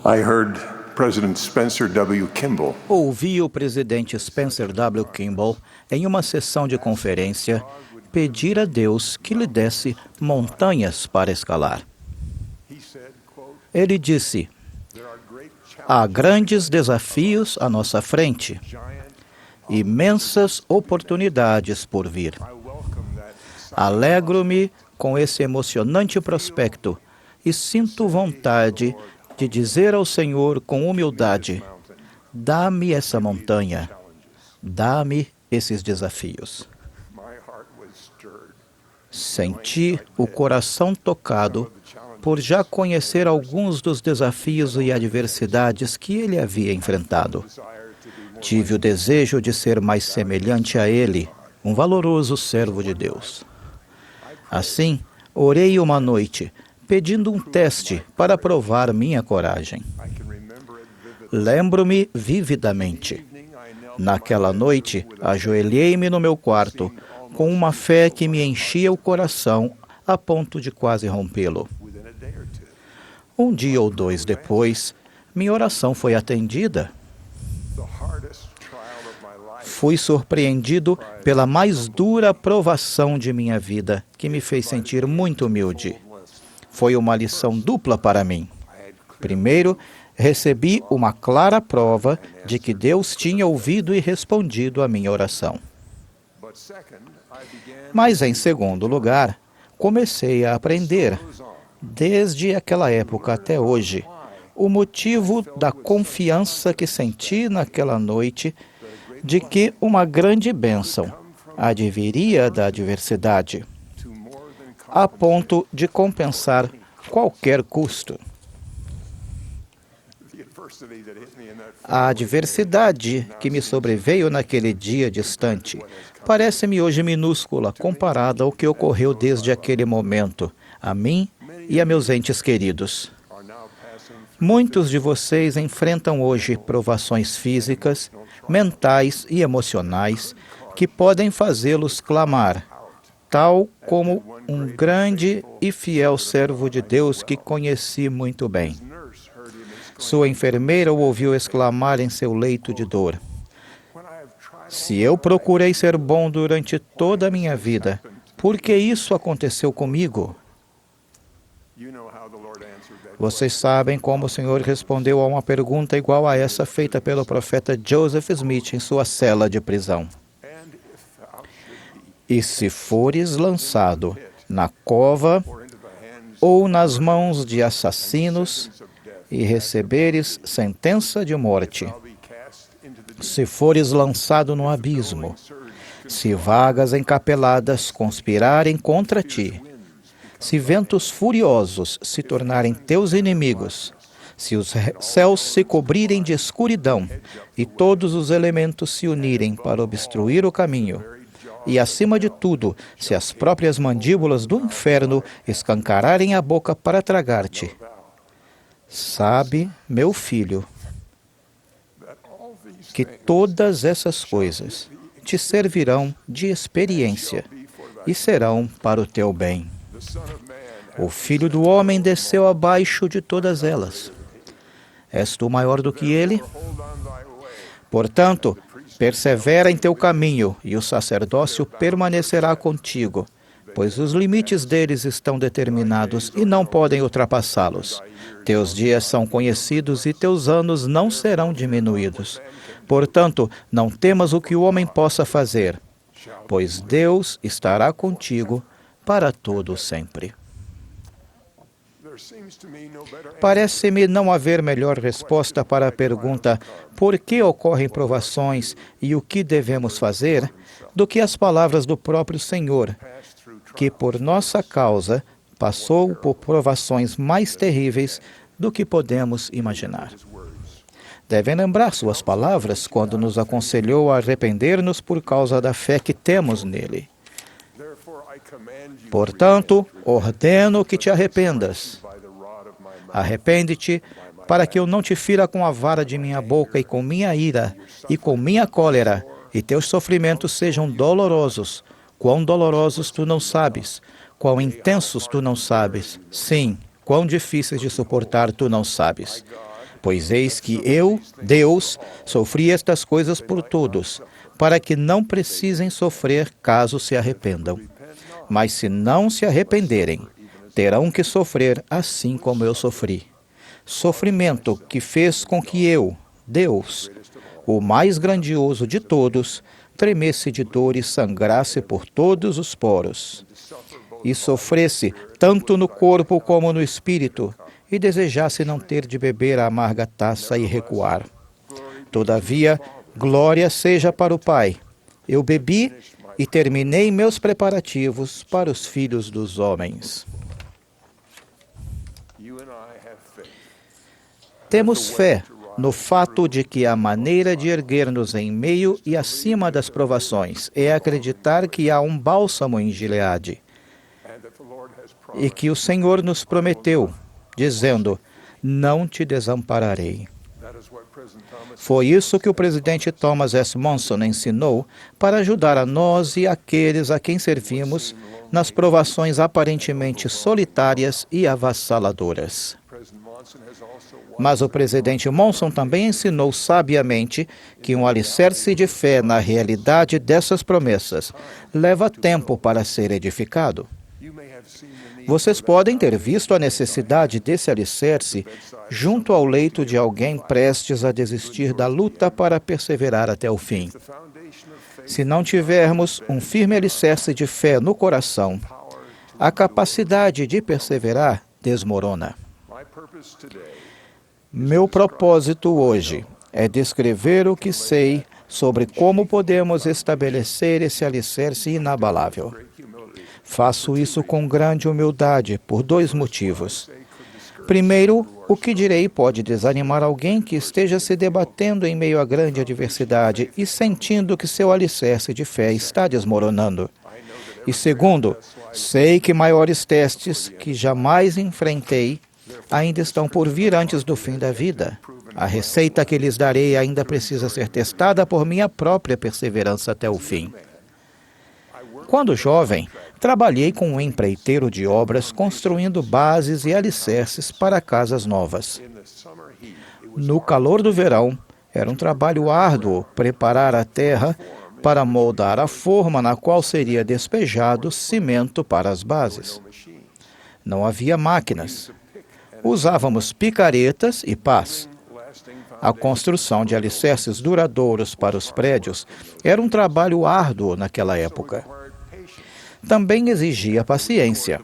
I heard President Spencer W. Kimball Ouvi o presidente Spencer W. Kimball, em uma sessão de conferência, pedir a Deus que lhe desse montanhas para escalar. Ele disse: há grandes desafios à nossa frente, imensas oportunidades por vir. Alegro-me com esse emocionante prospecto e sinto vontade de dizer ao Senhor com humildade: dá-me essa montanha, dá-me esses desafios. Senti o coração tocado por já conhecer alguns dos desafios e adversidades que ele havia enfrentado. Tive o desejo de ser mais semelhante a ele, um valoroso servo de Deus. Assim, orei uma noite, pedindo um teste para provar minha coragem. Lembro-me vividamente. Naquela noite, ajoelhei-me no meu quarto, com uma fé que me enchia o coração a ponto de quase rompê-lo. Um dia ou dois depois, minha oração foi atendida. Fui surpreendido pela mais dura provação de minha vida, que me fez sentir muito humilde. Foi uma lição dupla para mim. Primeiro, recebi uma clara prova de que Deus tinha ouvido e respondido à minha oração. Mas, em segundo lugar, comecei a aprender, desde aquela época até hoje, o motivo da confiança que senti naquela noite de que uma grande bênção adviria da adversidade, a ponto de compensar qualquer custo. A adversidade que me sobreveio naquele dia distante parece-me hoje minúscula comparada ao que ocorreu desde aquele momento, a mim e a meus entes queridos. Muitos de vocês enfrentam hoje provações físicas, mentais e emocionais que podem fazê-los clamar, tal como um grande e fiel servo de Deus que conheci muito bem. Sua enfermeira o ouviu exclamar em seu leito de dor: se eu procurei ser bom durante toda a minha vida, por que isso aconteceu comigo? Vocês sabem como o Senhor respondeu a uma pergunta igual a essa feita pelo profeta Joseph Smith em sua cela de prisão. E se fores lançado na cova ou nas mãos de assassinos e receberes sentença de morte, se fores lançado no abismo, se vagas encapeladas conspirarem contra ti, se ventos furiosos se tornarem teus inimigos, se os céus se cobrirem de escuridão e todos os elementos se unirem para obstruir o caminho, e, acima de tudo, se as próprias mandíbulas do inferno escancararem a boca para tragar-te, sabe, meu filho, que todas essas coisas te servirão de experiência e serão para o teu bem. O Filho do Homem desceu abaixo de todas elas. És tu maior do que ele? Portanto, persevera em teu caminho, e o sacerdócio permanecerá contigo, pois os limites deles estão determinados e não podem ultrapassá-los. Teus dias são conhecidos e teus anos não serão diminuídos. Portanto, não temas o que o homem possa fazer, pois Deus estará contigo para todo sempre. Parece-me não haver melhor resposta para a pergunta por que ocorrem provações e o que devemos fazer do que as palavras do próprio Senhor, que por nossa causa passou por provações mais terríveis do que podemos imaginar. Devem lembrar suas palavras quando nos aconselhou a arrepender-nos por causa da fé que temos nele. Portanto, ordeno que te arrependas. Arrepende-te, para que eu não te fira com a vara de minha boca e com minha ira e com minha cólera, e teus sofrimentos sejam dolorosos. Quão dolorosos tu não sabes, quão intensos tu não sabes. Sim, quão difíceis de suportar tu não sabes. Pois eis que eu, Deus, sofri estas coisas por todos, para que não precisem sofrer caso se arrependam. Mas se não se arrependerem, terão que sofrer assim como eu sofri. Sofrimento que fez com que eu, Deus, o mais grandioso de todos, tremesse de dor e sangrasse por todos os poros, e sofresse tanto no corpo como no espírito, e desejasse não ter de beber a amarga taça e recuar. Todavia, glória seja para o Pai. Eu bebi e terminei meus preparativos para os filhos dos homens. Temos fé no fato de que a maneira de erguer-nos em meio e acima das provações é acreditar que há um bálsamo em Gileade e que o Senhor nos prometeu, dizendo: não te desampararei. Foi isso que o presidente Thomas S. Monson ensinou para ajudar a nós e aqueles a quem servimos nas provações aparentemente solitárias e avassaladoras. Mas o presidente Monson também ensinou sabiamente que um alicerce de fé na realidade dessas promessas leva tempo para ser edificado. Vocês podem ter visto a necessidade desse alicerce junto ao leito de alguém prestes a desistir da luta para perseverar até o fim. Se não tivermos um firme alicerce de fé no coração, a capacidade de perseverar desmorona. Meu propósito hoje é descrever o que sei sobre como podemos estabelecer esse alicerce inabalável. Faço isso com grande humildade por 2 motivos. Primeiro, o que direi pode desanimar alguém que esteja se debatendo em meio a grande adversidade e sentindo que seu alicerce de fé está desmoronando. E segundo, sei que maiores testes que jamais enfrentei ainda estão por vir antes do fim da vida. A receita que lhes darei ainda precisa ser testada por minha própria perseverança até o fim. Quando jovem, trabalhei com um empreiteiro de obras construindo bases e alicerces para casas novas. No calor do verão, era um trabalho árduo preparar a terra para moldar a forma na qual seria despejado cimento para as bases. Não havia máquinas. Usávamos picaretas e pás. A construção de alicerces duradouros para os prédios era um trabalho árduo naquela época. Também exigia paciência.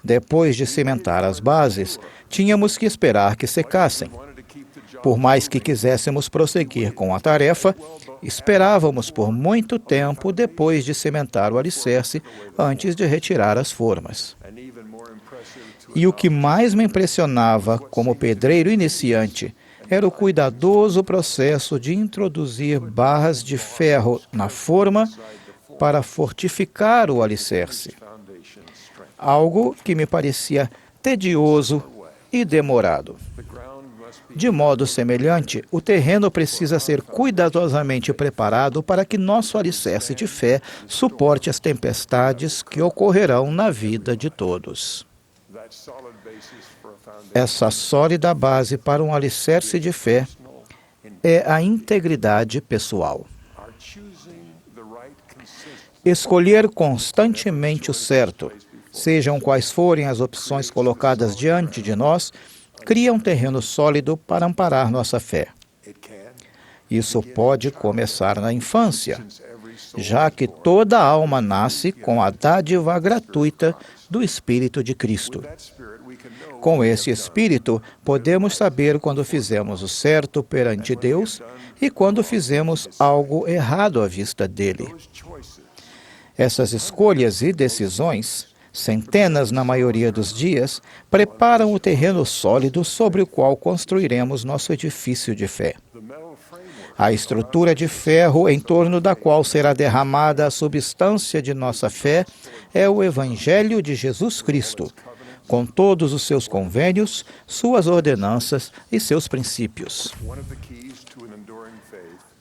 Depois de cimentar as bases, tínhamos que esperar que secassem. Por mais que quiséssemos prosseguir com a tarefa, esperávamos por muito tempo depois de cimentar o alicerce antes de retirar as formas. E o que mais me impressionava como pedreiro iniciante era o cuidadoso processo de introduzir barras de ferro na forma para fortificar o alicerce. Algo que me parecia tedioso e demorado. De modo semelhante, o terreno precisa ser cuidadosamente preparado para que nosso alicerce de fé suporte as tempestades que ocorrerão na vida de todos. Essa sólida base para um alicerce de fé é a integridade pessoal. Escolher constantemente o certo, sejam quais forem as opções colocadas diante de nós, cria um terreno sólido para amparar nossa fé. Isso pode começar na infância, já que toda alma nasce com a dádiva gratuita do Espírito de Cristo. Com esse Espírito, podemos saber quando fizemos o certo perante Deus e quando fizemos algo errado à vista dele. Essas escolhas e decisões, centenas na maioria dos dias, preparam o terreno sólido sobre o qual construiremos nosso edifício de fé. A estrutura de ferro em torno da qual será derramada a substância de nossa fé é o Evangelho de Jesus Cristo, com todos os seus convênios, suas ordenanças e seus princípios.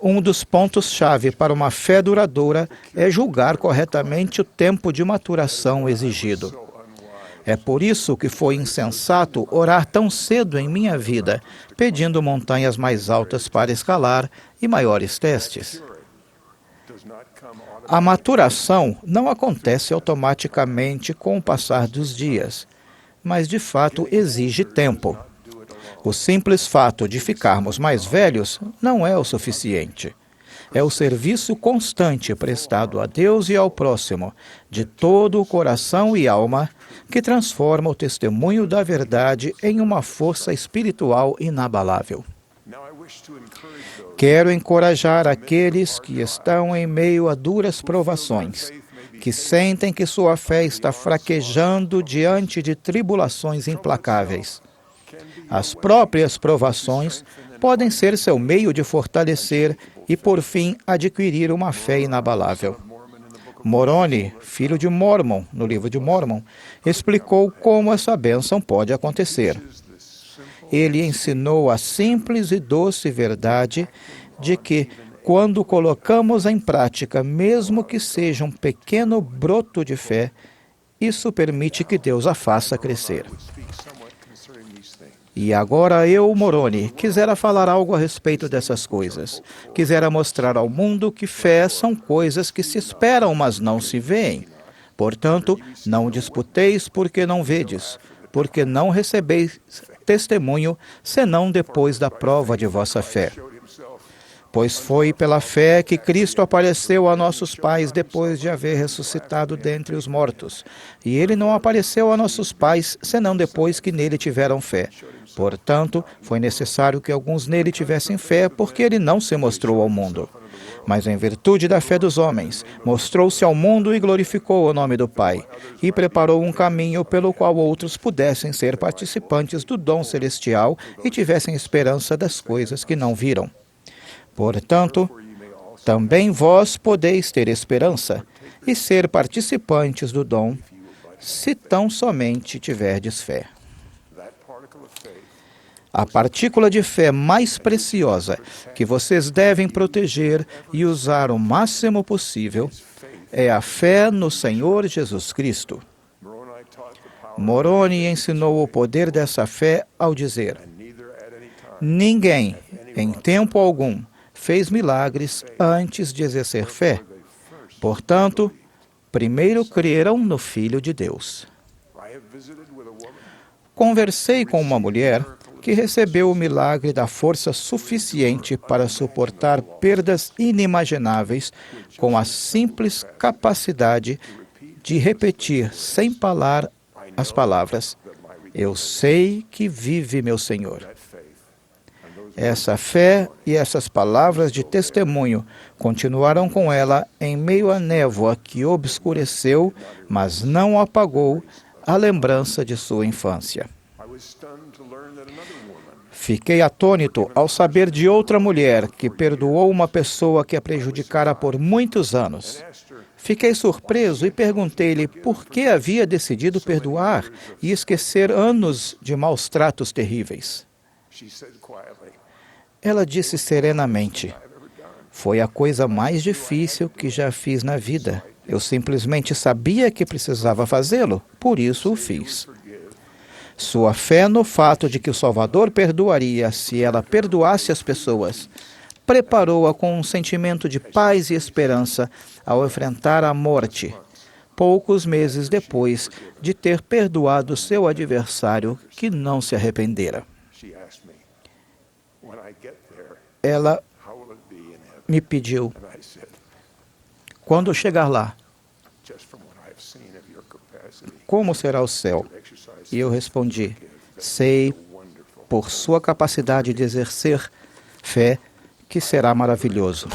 Um dos pontos-chave para uma fé duradoura é julgar corretamente o tempo de maturação exigido. É por isso que foi insensato orar tão cedo em minha vida, pedindo montanhas mais altas para escalar e maiores testes. A maturação não acontece automaticamente com o passar dos dias, mas de fato exige tempo. O simples fato de ficarmos mais velhos não é o suficiente. É o serviço constante prestado a Deus e ao próximo, de todo o coração e alma, que transforma o testemunho da verdade em uma força espiritual inabalável. Quero encorajar aqueles que estão em meio a duras provações, que sentem que sua fé está fraquejando diante de tribulações implacáveis. As próprias provações podem ser seu meio de fortalecer e, por fim, adquirir uma fé inabalável. Moroni, filho de Mormon, no livro de Mormon, explicou como essa bênção pode acontecer. Ele ensinou a simples e doce verdade de que, quando colocamos em prática, mesmo que seja um pequeno broto de fé, isso permite que Deus a faça crescer. E agora eu, Moroni, quisera falar algo a respeito dessas coisas. Quisera mostrar ao mundo que fé são coisas que se esperam, mas não se veem. Portanto, não disputeis porque não vedes, porque não recebeis testemunho, senão depois da prova de vossa fé. Pois foi pela fé que Cristo apareceu a nossos pais depois de haver ressuscitado dentre os mortos. E ele não apareceu a nossos pais, senão depois que nele tiveram fé. Portanto, foi necessário que alguns nele tivessem fé, porque ele não se mostrou ao mundo. Mas em virtude da fé dos homens, mostrou-se ao mundo e glorificou o nome do Pai, e preparou um caminho pelo qual outros pudessem ser participantes do dom celestial e tivessem esperança das coisas que não viram. Portanto, também vós podeis ter esperança e ser participantes do dom, se tão somente tiverdes fé. A partícula de fé mais preciosa que vocês devem proteger e usar o máximo possível é a fé no Senhor Jesus Cristo. Moroni ensinou o poder dessa fé ao dizer: ninguém, em tempo algum, fez milagres antes de exercer fé. Portanto, primeiro creram no Filho de Deus. Conversei com uma mulher que recebeu o milagre da força suficiente para suportar perdas inimagináveis com a simples capacidade de repetir sem parar as palavras: eu sei que vive meu Senhor. Essa fé e essas palavras de testemunho continuaram com ela em meio à névoa que obscureceu, mas não apagou, a lembrança de sua infância. Fiquei atônito ao saber de outra mulher que perdoou uma pessoa que a prejudicara por muitos anos. Fiquei surpreso e perguntei-lhe por que havia decidido perdoar e esquecer anos de maus tratos terríveis. Ela disse serenamente: foi a coisa mais difícil que já fiz na vida. Eu simplesmente sabia que precisava fazê-lo, por isso o fiz. Sua fé no fato de que o Salvador perdoaria se ela perdoasse as pessoas preparou-a com um sentimento de paz e esperança ao enfrentar a morte, poucos meses depois de ter perdoado seu adversário que não se arrependera. Ela me pediu: quando chegar lá, como será o céu? E eu respondi: sei, por sua capacidade de exercer fé, que será maravilhoso.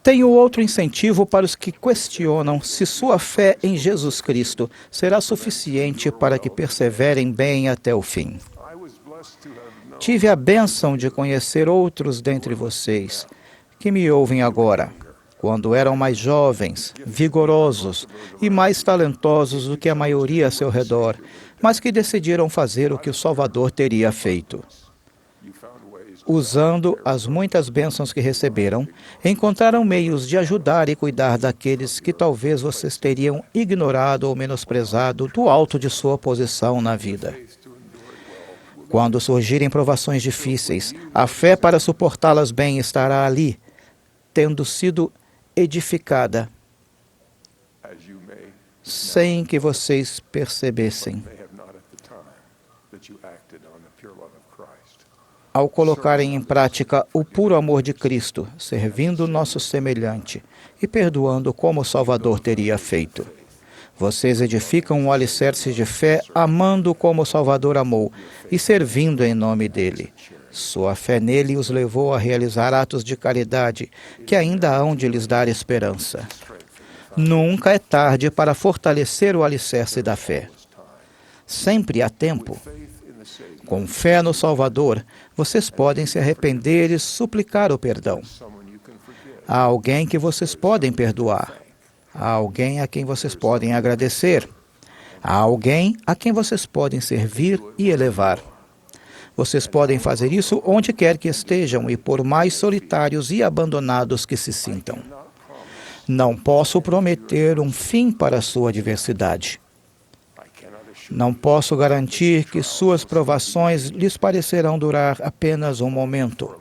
Tenho outro incentivo para os que questionam se sua fé em Jesus Cristo será suficiente para que perseverem bem até o fim. Tive a bênção de conhecer outros dentre vocês que me ouvem agora, quando eram mais jovens, vigorosos e mais talentosos do que a maioria a seu redor, mas que decidiram fazer o que o Salvador teria feito. usando as muitas bênçãos que receberam, encontraram meios de ajudar e cuidar daqueles que talvez vocês teriam ignorado ou menosprezado do alto de sua posição na vida. Quando surgirem provações difíceis, a fé para suportá-las bem estará ali, tendo sido edificada, sem que vocês percebessem. Ao colocarem em prática o puro amor de Cristo, servindo o nosso semelhante e perdoando como o Salvador teria feito. Vocês edificam um alicerce de fé, amando como o Salvador amou e servindo em nome dele. Sua fé nele os levou a realizar atos de caridade que ainda hão de lhes dar esperança. Nunca é tarde para fortalecer o alicerce da fé. Sempre há tempo. Com fé no Salvador, vocês podem se arrepender e suplicar o perdão. Há alguém que vocês podem perdoar. Há alguém a quem vocês podem agradecer. Há alguém a quem vocês podem servir e elevar. Vocês podem fazer isso onde quer que estejam e por mais solitários e abandonados que se sintam. Não posso prometer um fim para a sua adversidade. Não posso garantir que suas provações lhes parecerão durar apenas um momento.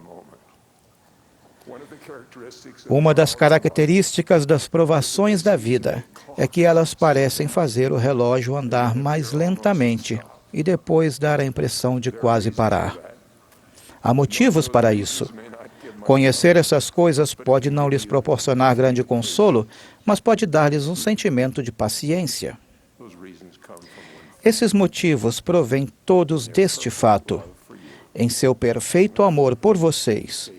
Uma das características das provações da vida é que elas parecem fazer o relógio andar mais lentamente e depois dar a impressão de quase parar. Há motivos para isso. Conhecer essas coisas pode não lhes proporcionar grande consolo, mas pode dar-lhes um sentimento de paciência. Esses motivos provêm todos deste fato. Em seu perfeito amor por vocês,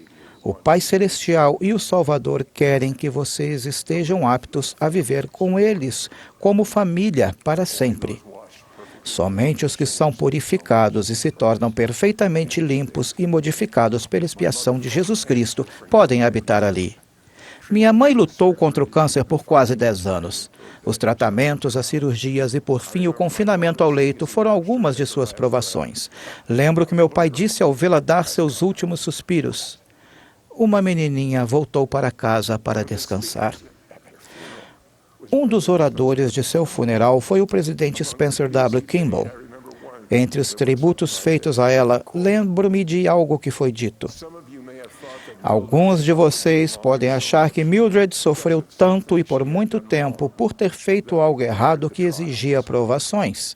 o Pai Celestial e o Salvador querem que vocês estejam aptos a viver com eles como família para sempre. Somente os que são purificados e se tornam perfeitamente limpos e modificados pela expiação de Jesus Cristo podem habitar ali. Minha mãe lutou contra o câncer por quase 10 anos. Os tratamentos, as cirurgias e, por fim, o confinamento ao leito foram algumas de suas provações. Lembro que meu pai disse ao vê-la dar seus últimos suspiros: uma menininha voltou para casa para descansar. Um dos oradores de seu funeral foi o presidente Spencer W. Kimball. Entre os tributos feitos a ela, lembro-me de algo que foi dito. Alguns de vocês podem achar que Mildred sofreu tanto e por muito tempo por ter feito algo errado que exigia provações.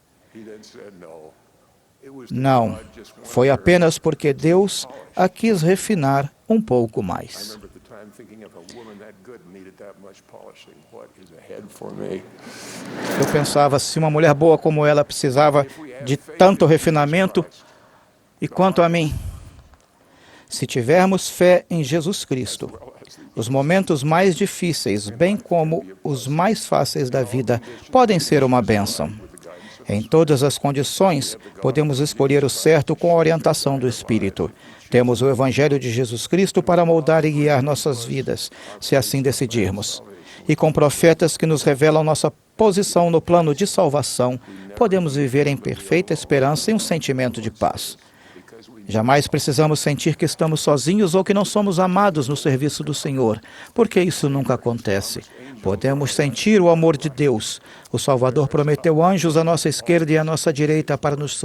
Não, foi apenas porque Deus a quis refinar um pouco mais. Eu pensava, se uma mulher boa como ela precisava de tanto refinamento, e quanto a mim, se tivermos fé em Jesus Cristo, os momentos mais difíceis, bem como os mais fáceis da vida, podem ser uma bênção. Em todas as condições, podemos escolher o certo com a orientação do Espírito. Temos o Evangelho de Jesus Cristo para moldar e guiar nossas vidas, se assim decidirmos. E com profetas que nos revelam nossa posição no plano de salvação, podemos viver em perfeita esperança e um sentimento de paz. Jamais precisamos sentir que estamos sozinhos ou que não somos amados no serviço do Senhor, porque isso nunca acontece. Podemos sentir o amor de Deus. O Salvador prometeu anjos à nossa esquerda e à nossa direita para nos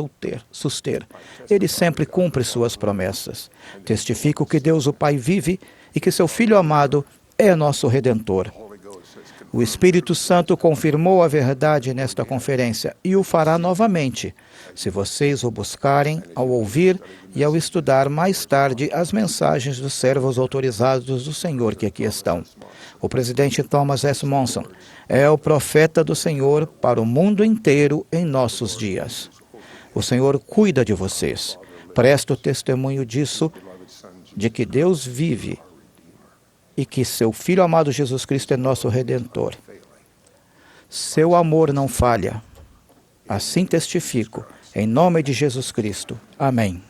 suster. Ele sempre cumpre suas promessas. Testifico que Deus, o Pai, vive e que seu Filho amado é nosso Redentor. O Espírito Santo confirmou a verdade nesta conferência e o fará novamente, se vocês o buscarem ao ouvir e ao estudar mais tarde as mensagens dos servos autorizados do Senhor que aqui estão. O presidente Thomas S. Monson é o profeta do Senhor para o mundo inteiro em nossos dias. O Senhor cuida de vocês. Presto testemunho disso, de que Deus vive e que seu Filho amado Jesus Cristo é nosso Redentor. Seu amor não falha. Assim testifico, em nome de Jesus Cristo. Amém.